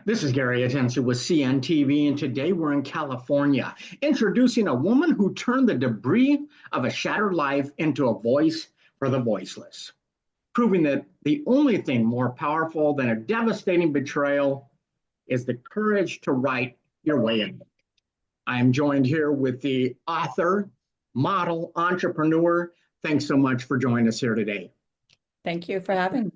This is Gary Atencio with CNTV, and today we're in California, introducing a woman who turned the debris of a shattered life into a voice for the voiceless, proving that the only thing more powerful than a devastating betrayal is the courage to write your way in. I am joined here with the author, model, entrepreneur. Thanks so much for joining us here today. Thank you for having me.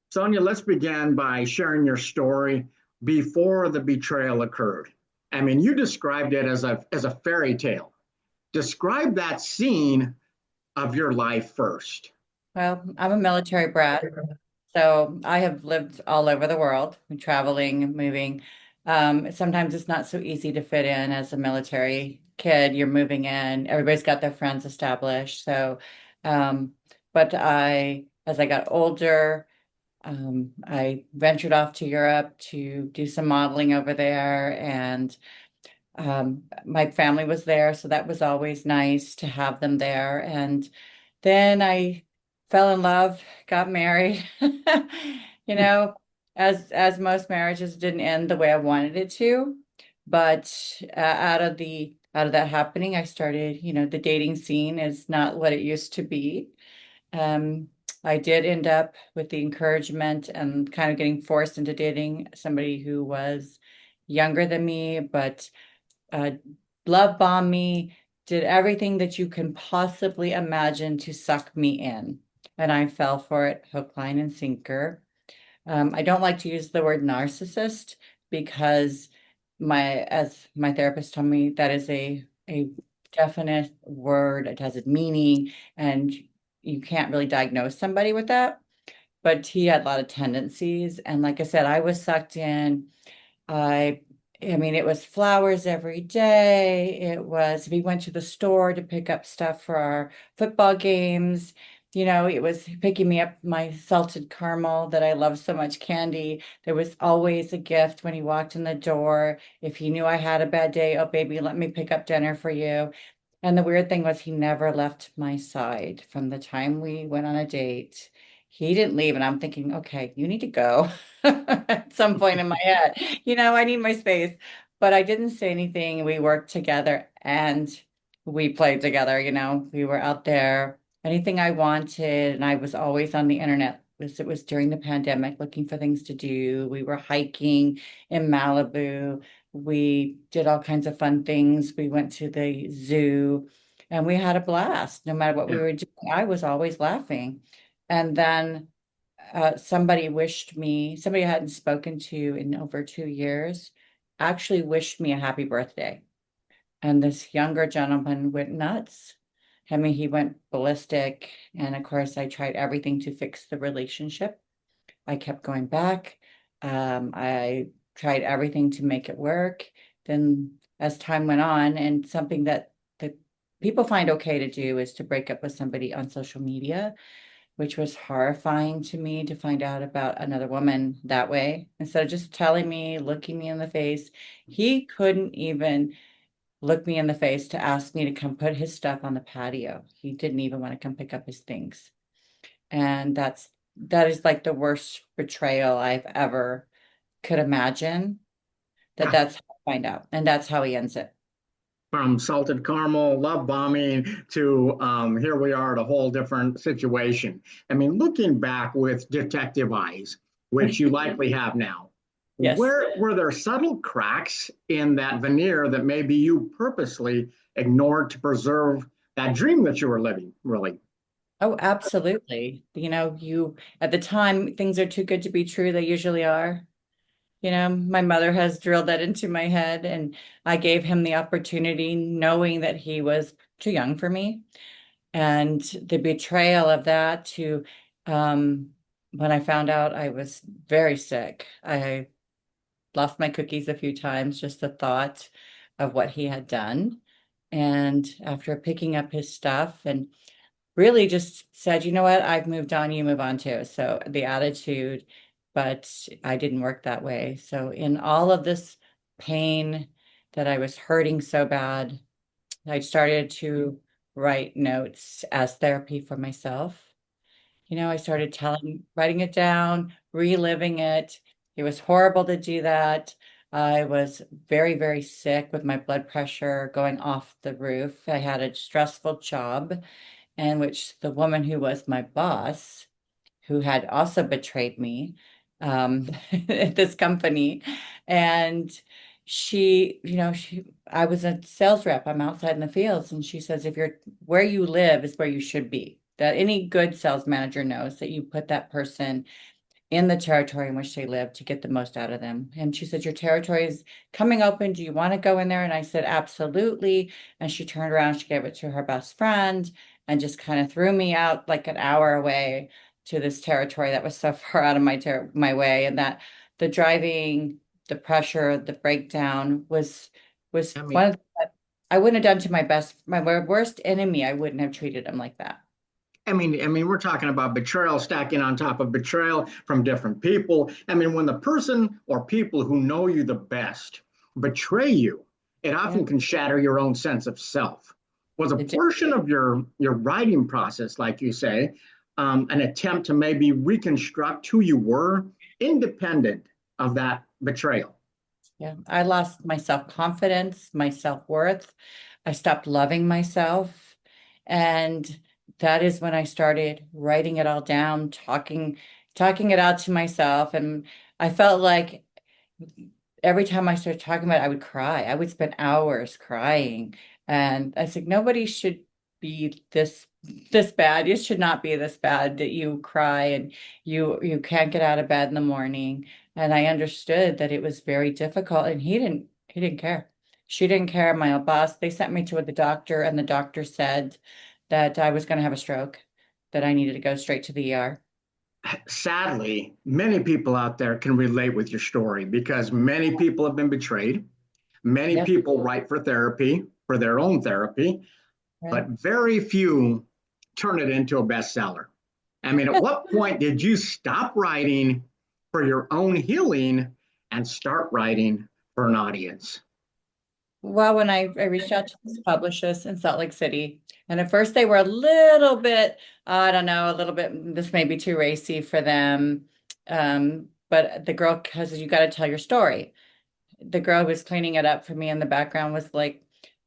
Sonya, let's begin by sharing your story before the betrayal occurred. I mean, you described it as a fairy tale. Describe that scene of your life first. Well, I'm a military brat, so I have lived all over the world, traveling, moving. Sometimes it's not so easy to fit in as a military kid. You're moving in, everybody's got their friends established. Um, as I got older, I ventured off to Europe to do some modeling over there, and my family was there, so that was always nice to have them there. And then I fell in love, got married. You know, as most marriages didn't end the way I wanted it to, but out of that happening, I started, the dating scene is not what it used to be. Um, I did end up with the encouragement and kind of getting forced into dating somebody who was younger than me, but uh, love bombed me, did everything that you can possibly imagine to suck me in. And I fell for it, hook, line, and sinker. I don't like to use the word narcissist because as my therapist told me, that is a definite word. It has a meaning, and you can't really diagnose somebody with that. But he had a lot of tendencies, and like I said, I was sucked in. I I mean, it was flowers every day. It was, we went to the store to pick up stuff for our football games. It was picking me up my salted caramel that I love so much, candy. There was always a gift when he walked in the door. If he knew I had a bad day, oh, baby, let me pick up dinner for you. And the weird thing was, he never left my side from the time we went on a date. He didn't leave, and I'm thinking, okay, you need to go at some point in my head. I need my space. But I didn't say anything. We worked together and we played together. We were out there, anything I wanted. And I was always on the internet. It was during the pandemic, looking for things to do. We were hiking in Malibu. We did all kinds of fun things. We went to the zoo and we had a blast. No matter what we Yeah. were doing, I was always laughing. And then somebody I hadn't spoken to in over 2 years, actually wished me a happy birthday. And this younger gentleman went nuts. I mean, he went ballistic. And of course, I tried everything to fix the relationship. I kept going back. I tried everything to make it work. Then, as time went on, and something that the people find okay to do is to break up with somebody on social media, which was horrifying to me to find out about another woman that way. Instead of just telling me, looking me in the face, he couldn't even look me in the face to ask me to come put his stuff on the patio. He didn't even want to come pick up his things. And that is like the worst betrayal I've ever could imagine. That's how I find out. And that's how he ends it. From salted caramel, love bombing to here we are at a whole different situation. I mean, looking back with detective eyes, which you likely have now, Yes. where were there subtle cracks in that veneer that maybe you purposely ignored to preserve that dream that you were living, really? Oh, absolutely. You at the time, things are too good to be true. They usually are. My mother has drilled that into my head, and I gave him the opportunity knowing that he was too young for me. And the betrayal of that to when I found out I was very sick, I lost my cookies a few times, just the thought of what he had done. And after picking up his stuff and really just said, you know what, I've moved on, you move on too. So the attitude, but I didn't work that way. So in all of this pain that I was hurting so bad, I started to write notes as therapy for myself. I started writing it down, reliving it. It was horrible to do that. I was very, very sick with my blood pressure going off the roof. I had a stressful job in which the woman who was my boss, who had also betrayed me at this company. And I was a sales rep. I'm outside in the fields. And she says, if you're where you live is where you should be. That any good sales manager knows that you put that person in the territory in which they live to get the most out of them. And she said, your territory is coming open. Do you want to go in there? And I said, absolutely. And she turned around, she gave it to her best friend and just kind of threw me out like an hour away to this territory that was so far out of my way. And that the driving, the pressure, the breakdown was I one mean, of the, I wouldn't have done to my worst enemy. I wouldn't have treated him like that. we're talking about betrayal stacking on top of betrayal from different people. I mean, when the person or people who know you the best betray you, it Yeah. often can shatter your own sense of self. Was a It did. portion of your writing process, like you say, an attempt to maybe reconstruct who you were, independent of that betrayal? Yeah, I lost my self-confidence, my self-worth. I stopped loving myself. And that is when I started writing it all down, talking it out to myself. And I felt like every time I started talking about it, I would cry. I would spend hours crying. And I said, nobody should be this bad. You should not be this bad that you cry and you can't get out of bed in the morning. And I understood that it was very difficult. And he didn't care. She didn't care. My boss, they sent me to the doctor, and the doctor said that I was going to have a stroke, that I needed to go straight to the ER. Sadly, many people out there can relate with your story because many people have been betrayed. Many Yep. people write for therapy, for their own therapy, Right. but very few turn it into a bestseller. I mean, at what point did you stop writing for your own healing and start writing for an audience? Well, when I reached out to this publishers in Salt Lake City, and at first they were a little bit, I don't know, a little bit, this may be too racy for them. But the girl, because you got to tell your story. The girl who was cleaning it up for me in the background was like,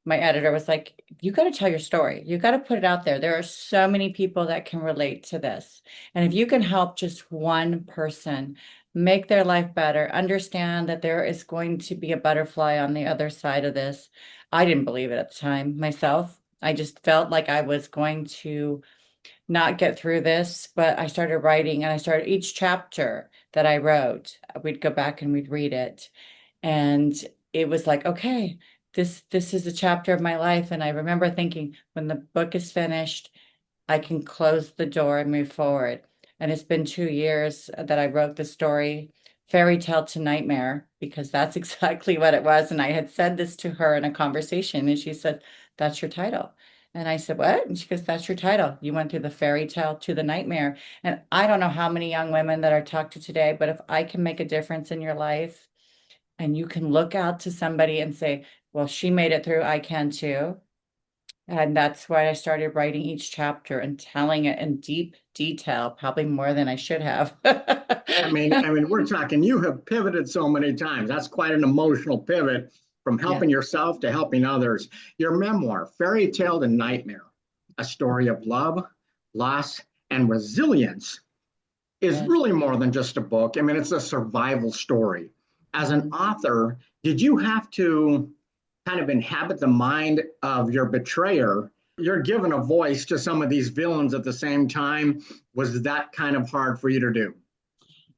my editor was like, you got to tell your story. You got to put it out there. There are so many people that can relate to this. And if you can help just one person make their life better, understand that there is going to be a butterfly on the other side of this. I didn't believe it at the time myself. I just felt like I was going to not get through this, but I started writing, and I started each chapter that I wrote, we'd go back and we'd read it. And it was like, okay, this is a chapter of my life. And I remember thinking, when the book is finished, I can close the door and move forward. And it's been 2 years that I wrote the story, Fairy Tale to Nightmare, because that's exactly what it was. And I had said this to her in a conversation, and she said, that's your title. And I said, what? And she goes, that's your title. You went through the fairy tale to the nightmare. And I don't know how many young women that are talked to today, but if I can make a difference in your life, and you can look out to somebody and say, well, she made it through, I can too. And that's why I started writing each chapter and telling it in deep detail, probably more than I should have. We're talking, you have pivoted so many times. That's quite an emotional pivot from Yeah, helping yourself to helping others. Your memoir, Fairy Tale to Nightmare, a story of love, loss, and resilience, is yes. really more than just a book. I mean, it's a survival story. As an Mhm. author, did you have to kind of inhabit the mind of your betrayer? You're given a voice to some of these villains at the same time. Was that kind of hard for you to do?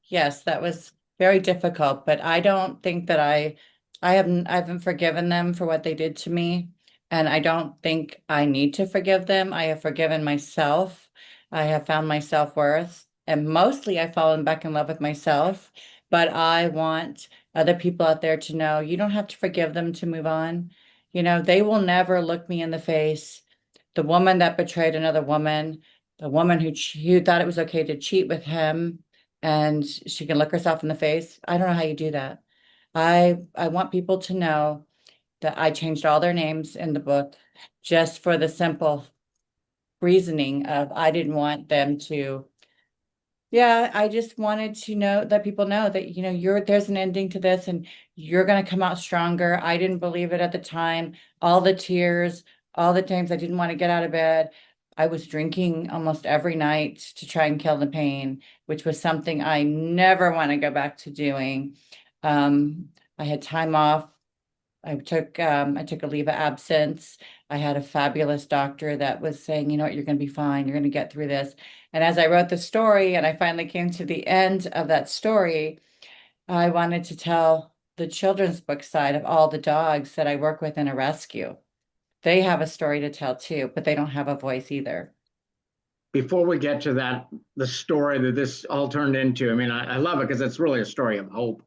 Yes, that was very difficult, but I don't think that I haven't forgiven them for what they did to me, and I don't think I need to forgive them. I have forgiven myself. I have found my self-worth, and mostly I've fallen back in love with myself, but I want other people out there to know you don't have to forgive them to move on. They will never look me in the face. The woman that betrayed another woman, the woman who thought it was okay to cheat with him, and she can look herself in the face. I don't know how you do that. I want people to know that I changed all their names in the book just for the simple reasoning of I didn't want them to Yeah, I just wanted to know that people know that, there's an ending to this and you're going to come out stronger. I didn't believe it at the time. All the tears, all the times I didn't want to get out of bed. I was drinking almost every night to try and kill the pain, which was something I never want to go back to doing. I had time off. I took a leave of absence. I had a fabulous doctor that was saying, you know what, you're going to be fine. You're going to get through this. And as I wrote the story and I finally came to the end of that story, I wanted to tell the children's book side of all the dogs that I work with in a rescue. They have a story to tell too, but they don't have a voice either. Before we get to that, the story that this all turned into, I mean, I love it because it's really a story of hope.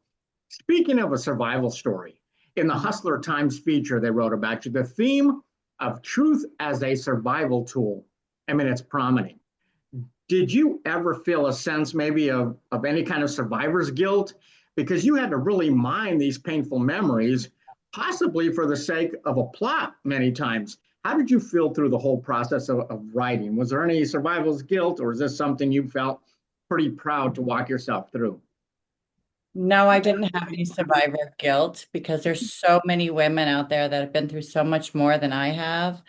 Speaking of a survival story, in the Hustler Times feature they wrote about you, the theme of truth as a survival tool, I mean, it's prominent. Did you ever feel a sense maybe of any kind of survivor's guilt? Because you had to really mine these painful memories, possibly for the sake of a plot many times. How did you feel through the whole process of writing? Was there any survivor's guilt, or is this something you felt pretty proud to walk yourself through? No, I didn't have any survivor guilt because there's so many women out there that have been through so much more than I have.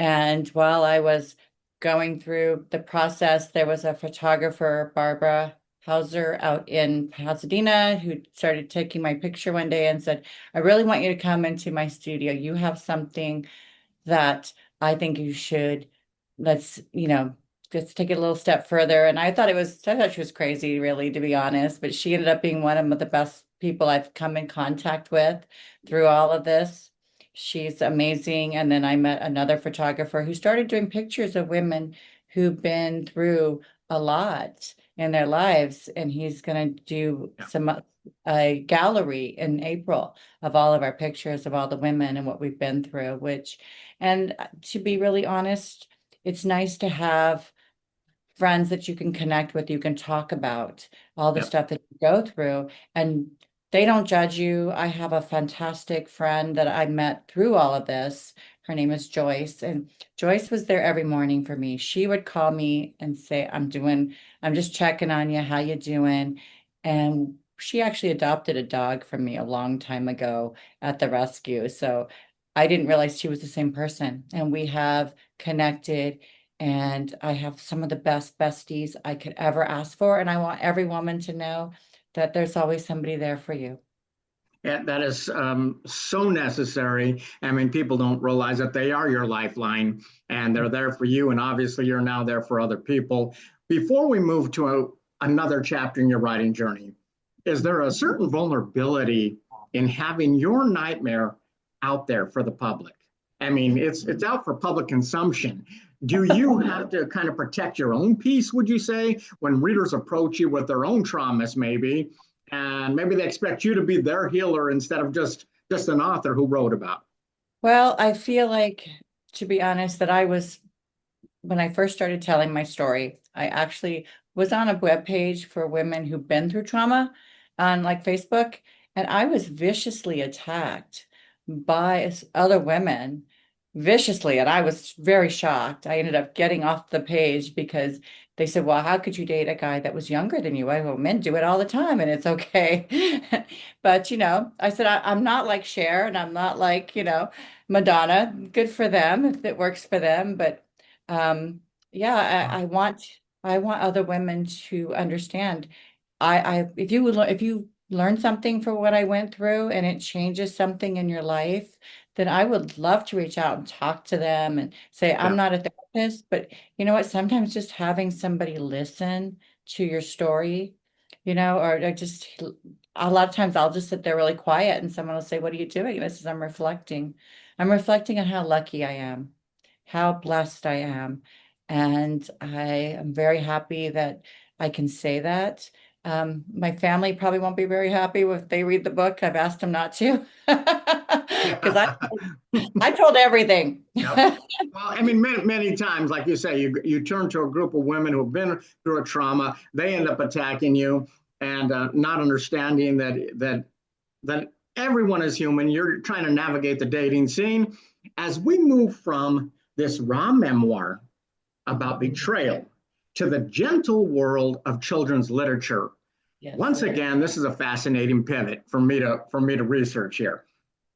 And while I was going through the process, there was a photographer, Barbara Hauser, out in Pasadena, who started taking my picture one day and said, I really want you to come into my studio. You have something that I think you should, let's, let's take it a little step further. And I thought she was crazy, really, to be honest, but she ended up being one of the best people I've come in contact with through all of this. She's amazing. And then I met another photographer who started doing pictures of women who've been through a lot in their lives. And he's going to do Yeah. a gallery in April of all of our pictures of all the women and what we've been through, and to be really honest, it's nice to have friends that you can connect with, you can talk about all the Yeah. stuff that you go through, and they don't judge you. I have a fantastic friend that I met through all of this. Her name is Joyce, and Joyce was there every morning for me. She would call me and say, I'm just checking on you, how you doing? And she actually adopted a dog from me a long time ago at the rescue. So I didn't realize she was the same person. And we have connected, and I have some of the best besties I could ever ask for. And I want every woman to know that there's always somebody there for you. Yeah, that is so necessary. I mean, people don't realize that they are your lifeline and they're there for you. And obviously, you're now there for other people. Before we move to another chapter in your writing journey, is there a certain vulnerability in having your nightmare out there for the public? I mean, it's out for public consumption. Do you have to kind of protect your own peace, would you say, when readers approach you with their own traumas, maybe? And maybe they expect you to be their healer instead of just an author who wrote about. Well, I feel like, to be honest, that when I first started telling my story, I actually was on a web page for women who've been through trauma on like Facebook, and I was viciously attacked by other women, viciously, and I was very shocked. I ended up getting off the page because they said, "Well, how could you date a guy that was younger than you?" I go, "Men do it all the time, and it's okay." But I said, I'm not like Cher, and I'm not like, Madonna. Good for them if it works for them, but yeah, I want other women to understand. If you learn something from what I went through and it changes something in your life, then I would love to reach out and talk to them and say, I'm Yeah. not a therapist, but you know what? Sometimes just having somebody listen to your story, or just a lot of times I'll just sit there really quiet and someone will say, "What are you doing?" And I says, "I'm reflecting. I'm reflecting on how lucky I am, how blessed I am." And I am very happy that I can say that. My family probably won't be very happy if they read the book. I've asked them not to because I told everything. Yep. Well, I mean, many times, like you say, you turn to a group of women who've been through a trauma. They end up attacking you and not understanding that everyone is human. You're trying to navigate the dating scene. As we move from this raw memoir about betrayal to the gentle world of children's literature. Yes. Once again, this is a fascinating pivot for me to research here.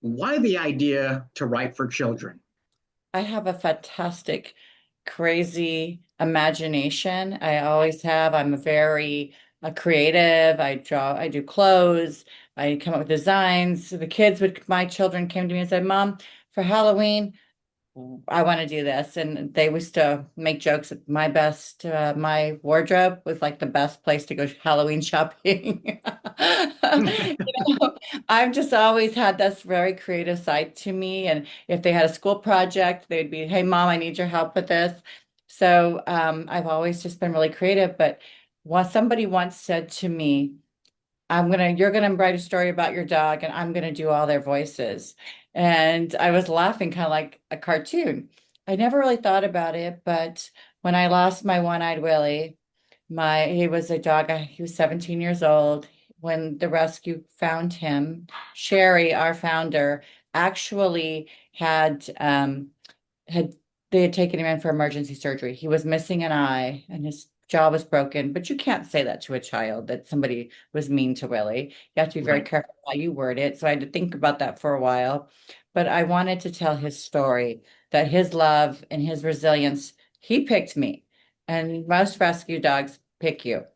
Why the idea to write for children? I have a fantastic, crazy imagination. I always have. I'm very creative. I draw, I do clothes, I come up with designs. My children came to me and said, Mom, for Halloween, I want to do this. And they used to make jokes that my wardrobe was like the best place to go Halloween shopping. I've just always had this very creative side to me. And if they had a school project, they'd be, hey, Mom, I need your help with this. So I've always just been really creative. But somebody once said to me, you're gonna write a story about your dog and I'm gonna do all their voices. And I was laughing kind of like a cartoon. I never really thought about it, but when I lost my one-eyed Willie, he was a dog, he was 17 years old. When the rescue found him, Sherry, our founder, actually had they had taken him in for emergency surgery. He was missing an eye and his jaw was broken, but you can't say that to a child that somebody was mean to Willie. You have to be very Right. careful how you word it. So I had to think about that for a while. But I wanted to tell his story, that his love and his resilience, he picked me. And most rescue dogs pick you.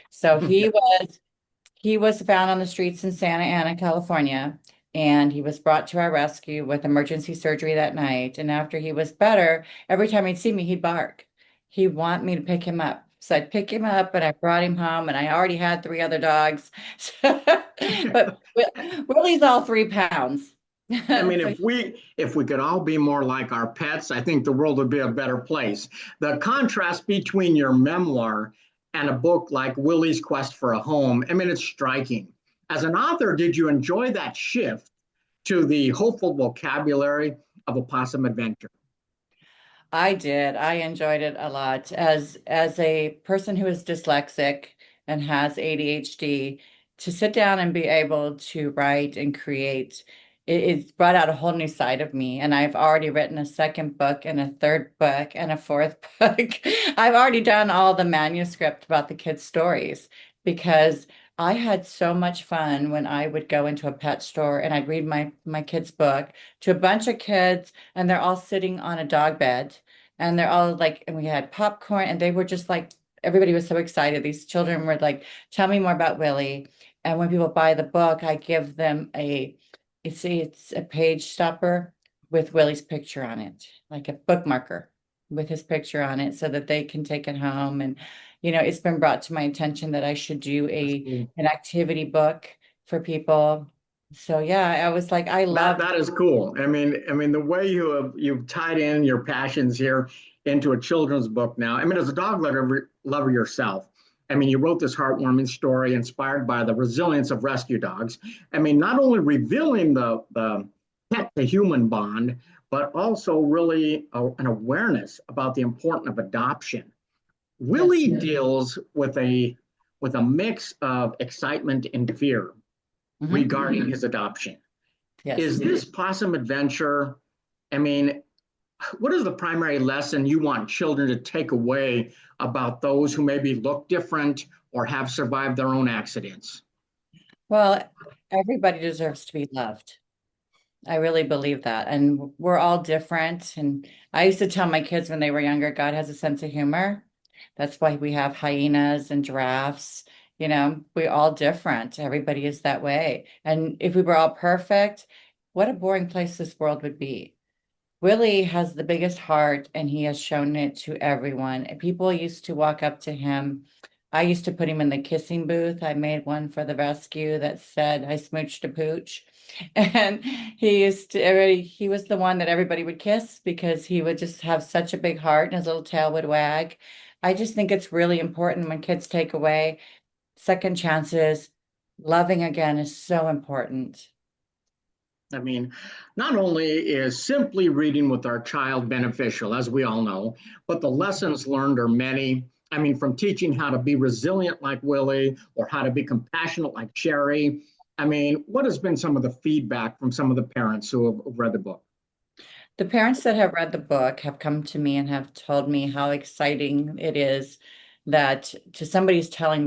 So he was found on the streets in Santa Ana, California, and he was brought to our rescue with emergency surgery that night. And after he was better, every time he'd see me, he'd bark. He'd want me to pick him up. So I'd pick him up and I brought him home, and I already had three other dogs. But Willie's all 3 pounds. I mean, So if we could all be more like our pets, I think the world would be a better place. The contrast between your memoir and a book like Willie's Quest for a Home, I mean, it's striking. As an author, did you enjoy that shift to the hopeful vocabulary of a possum adventure? I did. I enjoyed it a lot. As a person who is dyslexic and has ADHD, to sit down and be able to write and create, it's brought out a whole new side of me. And I've already written a second book and a third book and a fourth book. I've already done all the manuscript about the kids' stories because I had so much fun when I would go into a pet store and I'd read my kids' book to a bunch of kids, and they're all sitting on a dog bed and they're all like, and we had popcorn and they were just like, everybody was so excited. These children were like, tell me more about Willie. And when people buy the book, I give them it's a page stopper with Willie's picture on it, like a bookmarker with his picture on it so that they can take it home. And, it's been brought to my attention that I should do That's cool. an activity book for people. So yeah, I was like, I That loved. that is cool. I mean, the way you've tied in your passions here into a children's book now. I mean, as a lover yourself, I mean, you wrote this heartwarming story inspired by the resilience of rescue dogs. I mean, not only revealing the pet to human bond, but also really an awareness about the importance of adoption. Yes. Willie deals with a mix of excitement and fear Mhm. regarding his adoption. Is Yes. this possum adventure? I mean, what is the primary lesson you want children to take away about those who maybe look different or have survived their own accidents? Well, everybody deserves to be loved. I really believe that. And we're all different. And I used to tell my kids when they were younger, God has a sense of humor. That's why we have hyenas and giraffes. We're all different. Everybody is that way. And if we were all perfect, what a boring place this world would be. Willie has the biggest heart and he has shown it to everyone. And people used to walk up to him. I used to put him in the kissing booth. I made one for the rescue that said, I smooched a pooch. And he was the one that everybody would kiss because he would just have such a big heart and his little tail would wag. I just think it's really important when kids take away second chances. Loving again is so important. I mean, not only is simply reading with our child beneficial, as we all know, but the lessons learned are many. I mean, from teaching how to be resilient like Willie or how to be compassionate like Sherry. I mean, what has been some of the feedback from some of the parents who have read the book? The parents that have read the book have come to me and have told me how exciting it is that to somebody's telling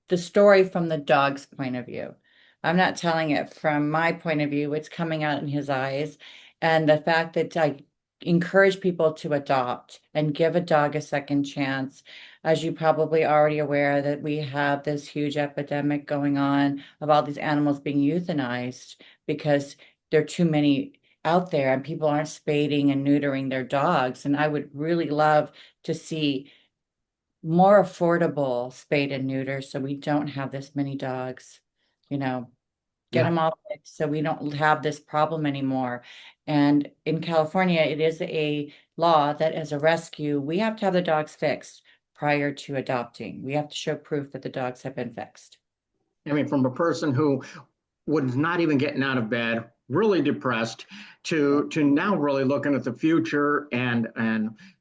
the story from the dog's point of view. I'm not telling it from my point of view. It's coming out in his eyes. And the fact that I encourage people to adopt and give a dog a second chance. As you probably already aware that we have this huge epidemic going on of all these animals being euthanized because there are too many out there and people aren't spading and neutering their dogs. And I would really love to see more affordable spade and neuter so we don't have this many dogs, you know, get Yeah. them all fixed so we don't have this problem anymore. And in California, it is a law that as a rescue, we have to have the dogs fixed prior to adopting. We have to show proof that the dogs have been fixed. I mean, from a person who was not even getting out of bed, really depressed, to now really looking at the future and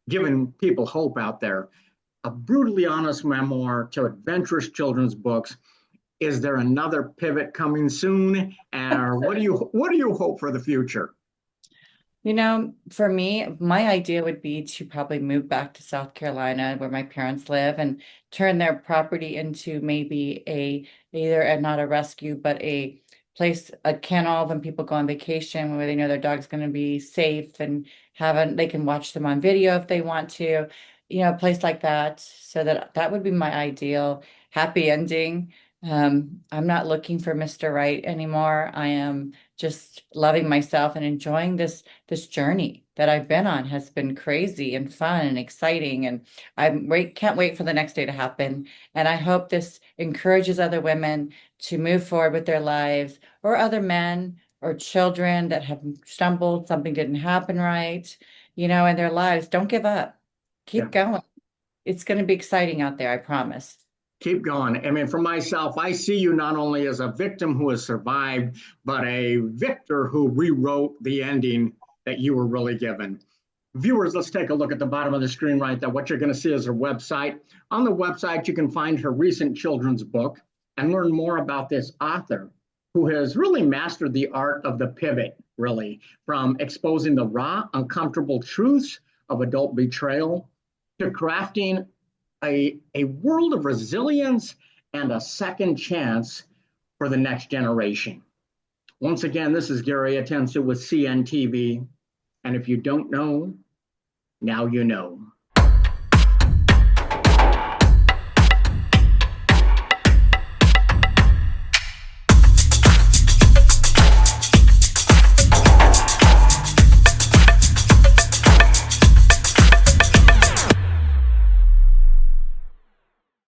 giving people hope out there. A brutally honest memoir to adventurous children's books. Is there another pivot coming soon? Or what do you hope for the future? You know, for me, my idea would be to probably move back to South Carolina where my parents live and turn their property into maybe either not a rescue, but a place, a kennel when people go on vacation where they know their dog's going to be safe and they can watch them on video if they want to, a place like that. So that would be my ideal happy ending. I'm not looking for Mr. Right anymore. I am just loving myself and enjoying this journey that I've been on has been crazy and fun and exciting. And can't wait for the next day to happen. And I hope this encourages other women to move forward with their lives or other men or children that have stumbled, something didn't happen right, in their lives. Don't give up. Yeah. Keep going. It's going to be exciting out there, I promise. Keep going. I mean, for myself, I see you not only as a victim who has survived, but a victor who rewrote the ending that you were really given. Viewers, let's take a look at the bottom of the screen right there. What you're going to see is her website. On the website, you can find her recent children's book and learn more about this author who has really mastered the art of the pivot, really, from exposing the raw, uncomfortable truths of adult betrayal to crafting a world of resilience and a second chance for the next generation. Once again, this is Gary Atencio with CNTV. And if you don't know, now you know.